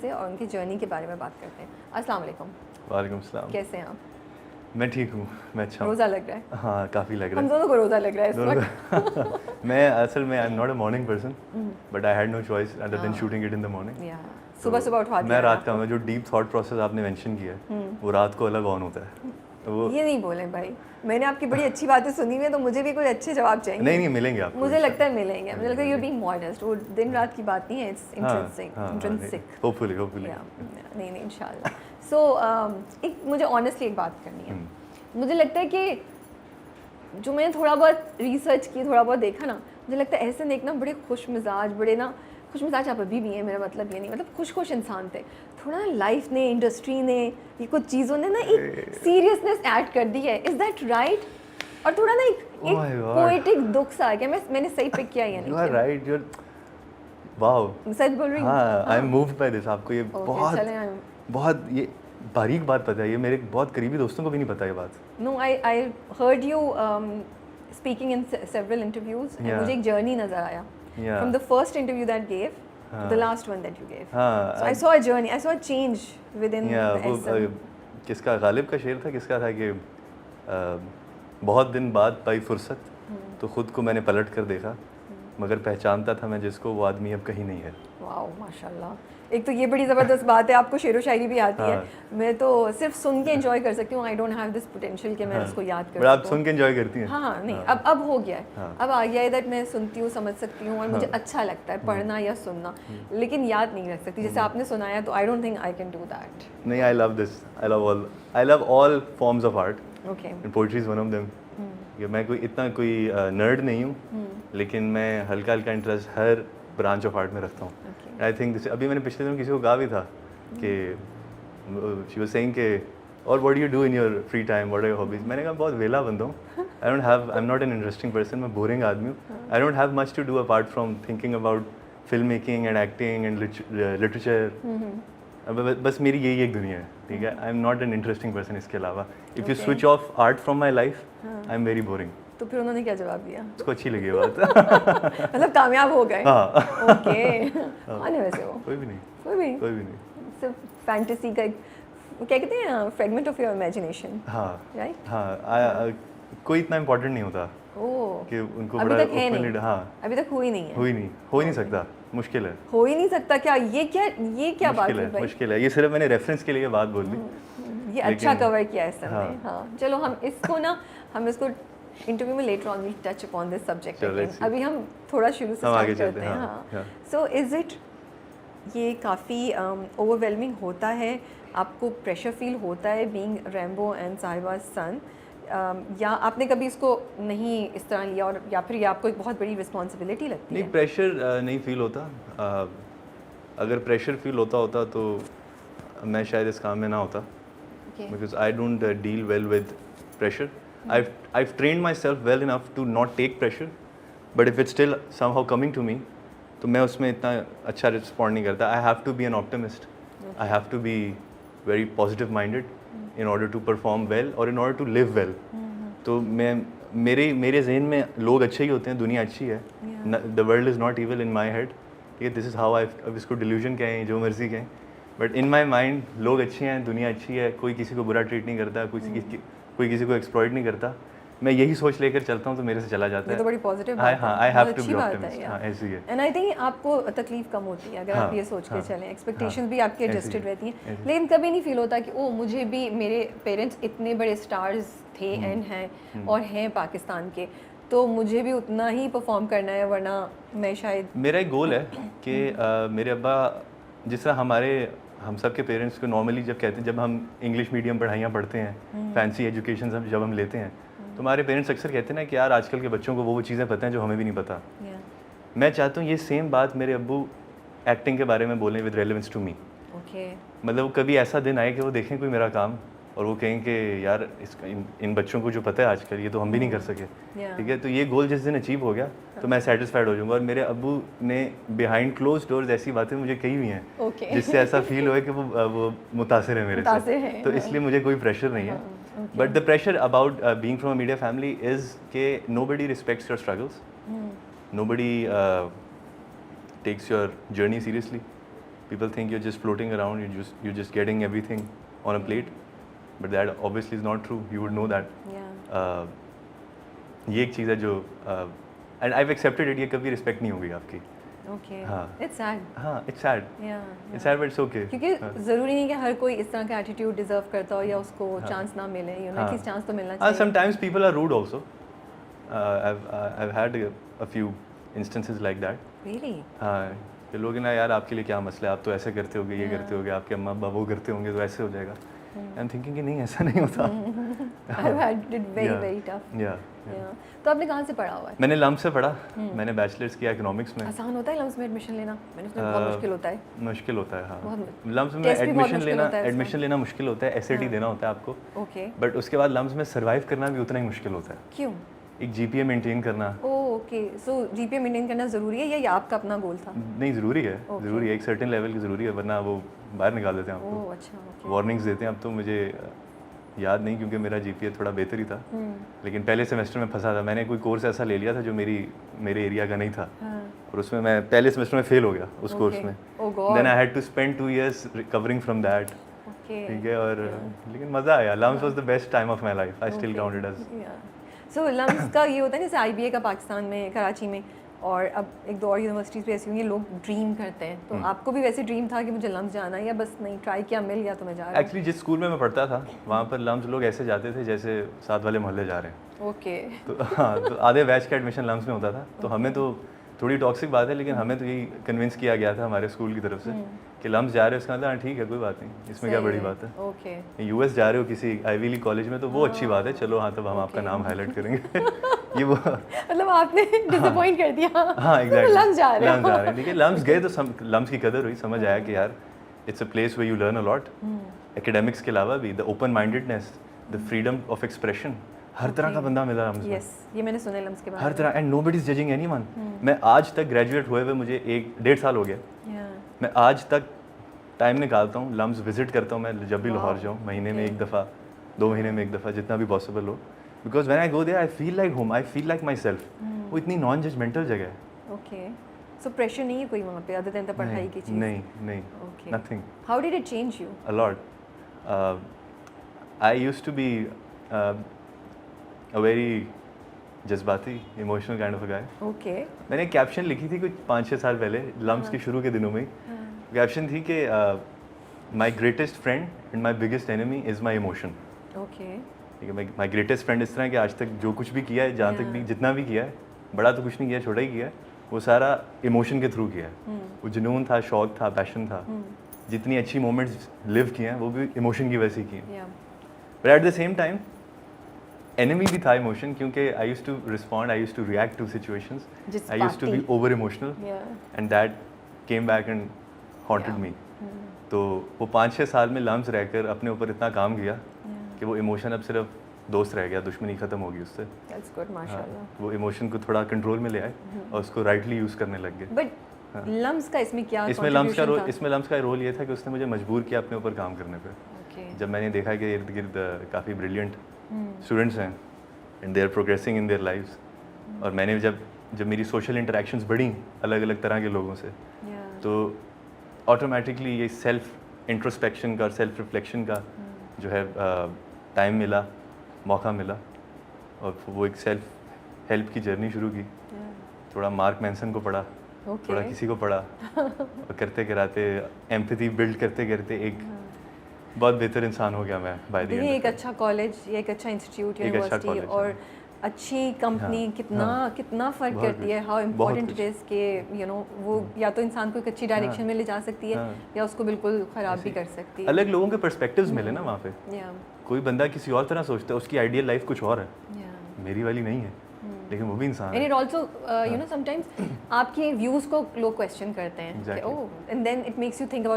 से और उनकी जर्नी के बारे में बात करते हैं। अस्सलाम वालेकुम। वालेकुम सलाम। कैसे हैं आप? मैं ठीक हूँ, मैं अच्छा हूँ। रोज़ा लग रहा है? हाँ, काफ़ी लग रहा हम है। दोनों को रोज़ा लग रहा है इस वक्त। मैं असल में I am not a morning person, but I had no choice other than shooting it in the morning. या सुबह सुबह उठवा दिया मैं रात आपको। का, जो डीप थॉट प्रोसेस आपने मेंशन किया है वो रात को अलग ऑन होता है। तो वो ये नहीं बोलें भाई, मैंने आपकी बड़ी अच्छी बातें सुनी हुई है, तो मुझे भी कोई अच्छे जवाब चाहिए। नहीं मिलेंगे आपको। मुझे लगता है मिलेंगे, मुझे लगता है यू बीइंग मॉडेस्ट। वो दिन रात की बात नहीं है, इट्स इंट्रिंसिक। होपफुली नहीं इंशाल्लाह। सो एक मुझे ऑनेस्टली एक बात करनी है। मुझे लगता है कि जो मैंने थोड़ा बहुत रिसर्च की, थोड़ा बहुत देखा ना, मुझे लगता है एहसन एक ना बड़े खुश मिजाज आप अभी भी हैं, मेरा मतलब ये नहीं, मतलब खुश इंसान थे। थोड़ा ना लाइफ ने, इंडस्ट्री ने, ये कुछ चीज़ों ने ना एक सीरियसनेस ऐड कर दी है। Is that right? और थोड़ा ना एक पोएटिक दुख सा आ गया। मैंने सही पिक किया या नहीं? You are right, you are wow, सच बोल रही हूँ। हाँ, I am moved by this. आपको ये बहुत ये बारीक बात पता है, ये मेरे बहुत करीबी दोस्तों को भी नहीं पता ये बात। No, I heard you speaking in several interviews, मुझे एक जर्नी नजर आया from the first interview that gave to the last one that you gave. So I saw a journey, I saw a change within the essence. किसका, गालिब का शेर था, किसका था कि बहुत दिन बाद पाई फुर्सत तो खुद को मैंने पलट कर देखा, मगर पहचानता था मैं जिसको वो आदमी अब कहीं नहीं है। वाओ माशाल्लाह, एक तो ये बड़ी ज़बरदस्त बात है। आपको शेर व शायरी भी आती है। मैं तो सिर्फ सुन के एंजॉय कर सकती हूँ। I don't have this potential कि मैं उसको याद कर सकूँ। आप सुन के एंजॉय करती हैं? हाँ नहीं, अब हो गया है। अब आ गया है दैट मैं सुनती हूँ, समझ सकती हूँ और मुझे अच्छा लगता है पढ़ना या सुनना, लेकिन याद नहीं रख सकती। जैसे आपने सुनाया तो I don't think I can do that. नहीं, I love this, I love all forms of art. Okay, and poetry is one of them. मैं कोई नर्ड नहीं हूँ, लेकिन मैं हल्का इंटरेस्ट हर ब्रांच ऑफ आर्ट में रखता हूँ। आई थिंक अभी मैंने पिछले दिन किसी को कहा भी था कि शी वाज सेइंग कि और what do you do in your free time, what are your hobbies. मैंने कहा बहुत वेला बंदा हूँ, I am not an interesting person, मैं बोरिंग आदमी हूँ। I don't have much to do apart from thinking about film making and acting and literature. बस मेरी यही एक दुनिया है, ठीक है। I am not an interesting person इसके अलावा। If you switch off art from my life, I am very boring. तो फिर उन्होंने क्या जवाब दिया? उसको अच्छी लगी बात। मतलब कामयाब हो गए? हाँ। ओके। कौन है वैसे वो? कोई भी नहीं। सिर्फ फैंटेसी का एक, क्या कहते हैं, फ्रेगमेंट ऑफ योर इमेजिनेशन। हाँ राइट। हाँ, कोई इतना इम्पोर्टेंट नहीं होता कि उनको अभी बड़ा तक है नहीं। हाँ, अभी तक हो ही नहीं है। हो ही नहीं सकता, मुश्किल है। हो ही नहीं सकता क्या? ये क्या बात है भाई? मुश्किल है। ये सिर्फ मैंने रेफरेंस के लिए बात बोल दी। ये अच्छा कवर किया है सर ने। हाँ चलो, हम इसको इंटरव्यू में later on we touch upon this subject. अभी हम थोड़ा शुरू से स्टार्ट करते हैं। हाँ, सो इज इट, ये काफ़ी ओवरवेलमिंग होता है आपको? प्रेशर फील होता है बीइंग रैम्बो एंड साहिबाज सन, या आपने कभी इसको नहीं इस तरह लिया, और या फिर ये आपको एक बहुत बड़ी रिस्पॉन्सिबिलिटी लगती है? नहीं, प्रेशर नहीं फील होता। अगर प्रेशर फील होता तो मैं शायद इस काम में ना होता, because I don't deal well with pressure. I've trained myself well enough to not take pressure, but if it's still somehow coming to me, तो मैं उसमें इतना अच्छा रिस्पॉन्ड नहीं करता. I have to be an optimist. I have to be very positive minded in order to perform well or in order to live well. तो मेरे जहन में लोग अच्छे ही होते हैं, दुनिया अच्छी है. The world is not evil in my head. ठीक है, this is how अब इसको delusion कहें, जो मर्जी कहें, but in my mind लोग अच्छे हैं, दुनिया अच्छी है, कोई किसी को बुरा ट्रीट नहीं करता, कोई किसी को एक्सप्लॉइट नहीं करता. मैं यही सोच लेकर चलता हूँ तो मेरे से चला जाता है. ये तो बड़ी पॉजिटिव बात है. हाँ, I have to be optimist. हाँ, ऐसी है. एंड आई थिंक आपको तकलीफ कम होती है अगर आप ये सोच के चलें. एक्सपेक्टेशंस भी आपकी एडजस्टेड रहती हैं, लेकिन कभी नहीं फील होता कि ओ मुझे भी, मेरे पेरेंट्स इतने बड़े स्टार्स थे एंड हैं और हैं पाकिस्तान के, तो मुझे भी उतना ही परफॉर्म करना है, वरना मैं शायद. मेरा एक गोल है कि मेरे अब्बा, जिस तरह हम सब के पेरेंट्स को नॉर्मली जब कहते हैं, जब हम इंग्लिश मीडियम पढ़ाइयाँ पढ़ते हैं, फैंसी एजुकेशन जब हम लेते हैं, तो हमारे पेरेंट्स अक्सर कहते हैं ना कि यार आजकल के बच्चों को वो चीज़ें पता हैं जो हमें भी नहीं पता. मैं चाहता हूँ ये सेम बात मेरे अब्बू एक्टिंग के बारे में बोलें विद रेलेवेंस टू मी. मतलब कभी ऐसा दिन आए कि वो देखें कोई मेरा काम और वो कहें कि यार इन बच्चों को जो पता है आजकल, ये तो हम भी नहीं कर सके. ठीक है, तो ये गोल जिस दिन अचीव हो गया तो मैं सेटिस्फाइड हो जाऊँगा. और मेरे अब्बू ने बिहाइंड क्लोज डोर्स ऐसी बातें मुझे कही हुई हैं जिससे ऐसा फील हुआ कि वो मुतासिर है मेरे से. तो इसलिए मुझे कोई प्रेशर नहीं है. But the pressure about being from a media family is के nobody respects your struggles, nobody takes your journey seriously. people think you're just floating around, you're just getting everything on a plate, but that obviously is not true. You would know that. ये एक चीज़ है जो and I've accepted it, ये कभी respect नहीं होगी आपकी. Okay. हाँ. It's sad. हाँ, it's sad. Yeah. It's sad, but it's okay. क्योंकि ज़रूरी नहीं कि हर कोई इस तरह का एटीट्यूड डिजर्व करता हो या उसको चांस ना मिले, यू नो, एटलीस्ट चांस तो मिलना चाहिए. Sometimes people are rude also. I've had a few instances like that. Really? हाँ, कि लोग ना यार आपके लिए क्या मसला है, आप तो ऐसे करते होगे, ये करते होगे, आपके अम्मा अब्बा वो करते होंगे तो ऐसे हो जाएगा. I'm thinking कि नहीं ऐसा नहीं होता. I've had it very tough. Yeah. तो आपने कहाँ से पढ़ा हुआ है? मैंने लम्स से पढ़ा. मैंने बैचलर्स किया इकोनॉमिक्स में. आसान होता है लम्स में एडमिशन लेना? मैंने सुना बहुत मुश्किल होता है. मुश्किल होता है, हाँ. लम्स में Test भी बहुत एडमिशन लेना मुश्किल होता है. SAT देना होता है आपको. Okay. बट उसके बाद लम्स में सर्वाइव करना भी उतना ही मुश्किल होता है. क्यों? एक GPA मेंटेन करना. ओके, सो GPA मेंटेन करना ज़रूरी है या ये आपका अपना गोल था? नहीं, ज़रूरी है. ज़रूरी है, एक सर्टेन लेवल की ज़रूरी है, वरना वो बाहर निकाल देते हैं आपको. ओह अच्छा, ओके. वार्निंग्स देते हैं. अब तो मुझे याद नहीं क्योंकि मेरा GPA थोड़ा बेहतर ही था. लेकिन पहले सेमेस्टर में फंसा था. मैंने कोई कोर्स ऐसा ले लिया था जो मेरे एरिया का नहीं था. और उसमें मैं पहले सेमेस्टर में फेल हो गया उस कोर्स में. Then I had to spend 2 years recovering from that. ठीक है. और लेकिन मज़ा आया. LUMS was the best time of my life. I still count it as. So LUMS का ये होता है जैसे IBA का पाकिस्तान में, कराची में, और अब एक दो और यूनिवर्सिटीज़ पे ऐसी होंगी लोग ड्रीम करते हैं. तो आपको भी वैसे ड्रीम था कि मुझे लम्स जाना है या बस नहीं ट्राई किया, मिल गया तो मैं जा रहा हूँ? एक्चुअली जिस स्कूल में मैं पढ़ता था वहाँ पर लम्स लोग ऐसे जाते थे जैसे साथ वाले मोहल्ले जा रहे हैं. ओके. तो हाँ, तो आधे बैच का एडमिशन लम्स में होता था. तो हमें तो थोड़ी टॉक्सिक बात है, लेकिन हमें तो यही कन्विंस किया गया था हमारे स्कूल की तरफ से कि लम्स जा रहे हो, उसका मतलब ठीक है, कोई बात नहीं, इसमें क्या बड़ी बात है. ओके. US जा रहे हो किसी आईवी लीग कॉलेज में तो वो अच्छी बात है. चलो हाँ, तब हम आपका नाम हाईलाइट करेंगे. ये वो मतलब आपने डिसअपॉइंट कर दिया. हाँ, एग्जैक्टली. लम्स जा रहे हैं. ठीक है, लम्स गए तो लम्स की कदर हुई. समझ आया कि यार it's a place where you learn a lot. Academics के अलावा भी the open mindedness, the freedom of expression, हर तरह का बंदा मिला लम्स में. यस, ये मैंने सुना लम्स के बारे में. हर तरह. And nobody is judging anyone. मैं आज तक ग्रेजुएट हुए हुए मुझे 1-1.5 साल हो गया. मैं आज तक टाइम निकालता हूँ, लम्स विजिट करता हूँ मैं जब भी लाहौर जाऊँ. महीने में 1 दफ़ा, 2 महीने में 1 दफ़ा, जितना भी पॉसिबल हो. Because when I go there I feel like home, I feel like myself. वो इतनी नॉन जजमेंटल जगह है. ओके. सो प्रेशर नहीं है कोई वहाँ पे अदर देन द पढ़ाई की चीज़? नहीं. Okay. Nothing. How did it change you? A lot. I used to be a very जज्बाती, emotional kind of a guy. Okay. मैंने एक कैप्शन लिखी थी कुछ 5-6 साल पहले लम्स के शुरू के दिनों में. कैप्शन थी कि माई greatest friend and my biggest enemy is my emotion. Okay. ठीक है. माई ग्रेटेस्ट फ्रेंड इस तरह कि आज तक जो कुछ भी किया है, जहाँ तक भी जितना भी किया है, बड़ा तो कुछ नहीं किया, छोटा ही किया है, वो सारा इमोशन के थ्रू किया है. वो जुनून था, शौक था, पैशन था. जितनी अच्छी मोमेंट्स लिव किए हैं वो भी इमोशन की वजह से किए हैं. But at the same time enemy भी था इमोशन, क्योंकि I used to respond, I used to react to situations, I used to be over emotional, and that came back and haunted me. तो वो 5-6 साल में लम्स रहकर अपने ऊपर इतना काम किया कि वो इमोशन अब सिर्फ दोस्त रह गया, दुश्मनी खत्म होगी उससे. दैट्स गुड, माशाल्लाह. वो इमोशन को थोड़ा कंट्रोल में ले आए और उसको राइटली यूज़ करने लग गए. बट लम्स का इसमें क्या इसमें लम्स का रोल ये था कि उसने मुझे मजबूर किया अपने ऊपर काम करने पे. जब मैंने देखा कि इर्द गिर्द काफ़ी ब्रिलियंट स्टूडेंट्स हैं and they are progressing in their lives, और मैंने जब मेरी सोशल इंटरेक्शंस बढ़ी अलग अलग तरह के लोगों से, तो ऑटोमेटिकली ये सेल्फ इंट्रोस्पेक्शन का और सेल्फ रिफ्लेक्शन का जो है टाइम मिला, मौका मिला, और वो एक सेल्फ हेल्प की जर्नी शुरू की. थोड़ा मार्क मैनसन को पढ़ा, थोड़ा किसी को पढ़ा, और करते कराते एम्पैथी बिल्ड करते करते एक बहुत बेहतर इंसान हो गया मैं बाय द एंड. एक अच्छा कॉलेज, ये एक अच्छा इंस्टीट्यूट, यूनिवर्सिटी और अच्छी कंपनी कितना फ़र्क करती है. हाउ इम्पोर्टेंट इट इज़ कि यू नो वो या तो इंसान को एक अच्छी डायरेक्शन में ले जा सकती है या उसको बिल्कुल ख़राब भी कर सकती है. अलग लोगों के पर्सपेक्टिव्स मिले ना वहाँ पे. कोई बंदा किसी और तरह सोचता है, उसकी आइडियल लाइफ कुछ और है, मेरी वाली नहीं है, लेकिन वो भी इंसान है. And it also you know sometimes आपके व्यूज़ को लोग क्वेश्चन करते हैं, oh, and then it makes you think about